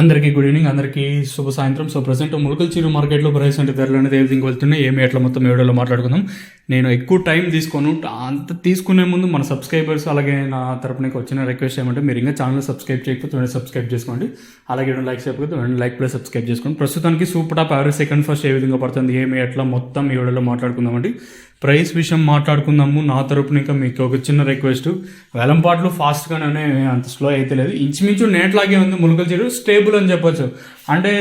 అందరికీ good evening, అందరికీ శుభ సాయంత్రం. సో ప్రజెంట్ ములకల్చిరు మార్కెట్లో ప్రైస్ అంటే ధరలు అనేది ఏ విధంగా వెళ్తున్నాయి, ఏమి ఎట్లా మొత్తం వీడియోలో మాట్లాడుకుందాం. నేను ఎక్కువ టైం తీసుకోను. అంత తీసుకునే ముందు మన సబ్స్క్రైబర్స్ అలాగే నా తరపున వచ్చిన రిక్వెస్ట్ ఏమంటే మీరు ఇంకా ఛానల్ సబ్స్క్రైబ్ చేయకపోతే సబ్స్క్రైబ్ చేసుకోండి. అలాగే లైక్ చేయకపోతే లైక్ ప్లస్ సబ్స్క్రైబ్ చేసుకోండి. ప్రస్తుతానికి super top average second first ఏ విధంగా పడుతుంది, ఏమి ఎట్లా మొత్తం ఈ వీడియోలో మాట్లాడుకుందామండి. ప్రైస్ విషయం మాట్లాడుకుందాము. నా తరపున ఇంకా మీకు ఒక చిన్న రిక్వెస్ట్, వేలంపాట్లు ఫాస్ట్గానే అంత స్లో అయితే లేదు, ఇంచుమించు నేట్లాగే ఉంది. ములకల్చిరు స్టేబుల్ అని చెప్పొచ్చు. అంటే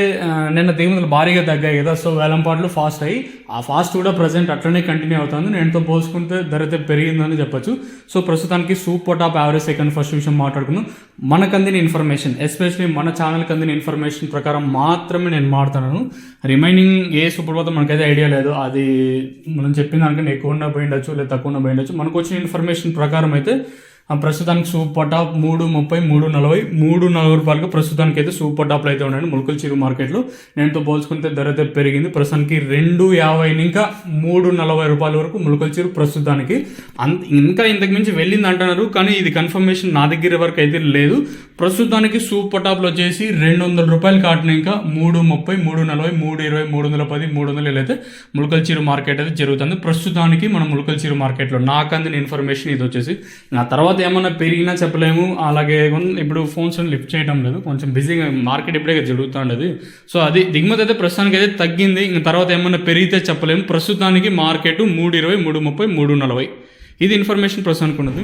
నిన్న దిగుమతులు భారీగా తగ్గాయి కదా, సో వేలంపాట్లు ఫాస్ట్ అయ్యి ఆ ఫాస్ట్ కూడా ప్రజెంట్ అట్లనే కంటిన్యూ అవుతుంది. నేనుతో పోల్చుకుంటే ధర అయితే పెరిగిందని చెప్పొచ్చు. సో ప్రస్తుతానికి super top average second first విషయం మాట్లాడుకుందాం. మనకు అందిన ఇన్ఫర్మేషన్, ఎస్పెషలీ మన ఛానల్కి అందిన ఇన్ఫర్మేషన్ ప్రకారం మాత్రమే నేను మాట్లాడుతున్నాను. రిమైనింగ్ ఏ సూపర్ పోతే మనకైతే ఐడియా లేదు. అది మనం చెప్పిన దానికన్నా ఎక్కువ ఉన్న పోయిండొచ్చు లేదా తక్కువ ఉన్న పోయిండొచ్చు. మనకు వచ్చిన ఇన్ఫర్మేషన్ ప్రకారం అయితే ప్రస్తుతానికి సూపర్ టాప్ 3.30, 3.40, 3.40 రూపాయలకు ప్రస్తుతానికి అయితే సూపర్ టాప్లో అయితే ఉన్నాయండి ములకల్చిరు మార్కెట్లో. నేనుతో పోల్చుకుంటే ధర అయితే పెరిగింది. ప్రస్తుతానికి 2.50 ఇంకా 3.40 రూపాయల వరకు ములకల్చిరు ప్రస్తుతానికి. ఇంకా ఇంతకు మించి వెళ్ళింది అంటున్నారు, కానీ ఇది కన్ఫర్మేషన్ నా దగ్గర వరకు అయితే లేదు. ప్రస్తుతానికి సూపర్ టాప్లో వచ్చేసి 200 రూపాయలు కాటిన ఇంకా 3.30, 3.40, 3.20, 310, 300 అయితే ములకల్చిరు మార్కెట్ అయితే జరుగుతుంది ప్రస్తుతానికి మన ములకల్చిరు మార్కెట్లో. నాకు అందిన ఇన్ఫర్మేషన్ ఇది వచ్చేసి. నా తర్వాత ఏమన్నా పెరిగినా చెప్పలేము. అలాగే ఇప్పుడు ఫోన్స్ లిఫ్ట్ చేయడం లేదు, కొంచెం బిజీగా మార్కెట్ ఇప్పుడే జరుగుతుండేది. సో అది దిగుమతి అయితే ప్రస్తుతానికి అయితే తగ్గింది. ఇంకా తర్వాత ఏమన్నా పెరిగితే చెప్పలేము. ప్రస్తుతానికి మార్కెట్ 3.20, 3.30, 3.40 ఇది ఇన్ఫర్మేషన్ ప్రస్తుతానికి ఉన్నది.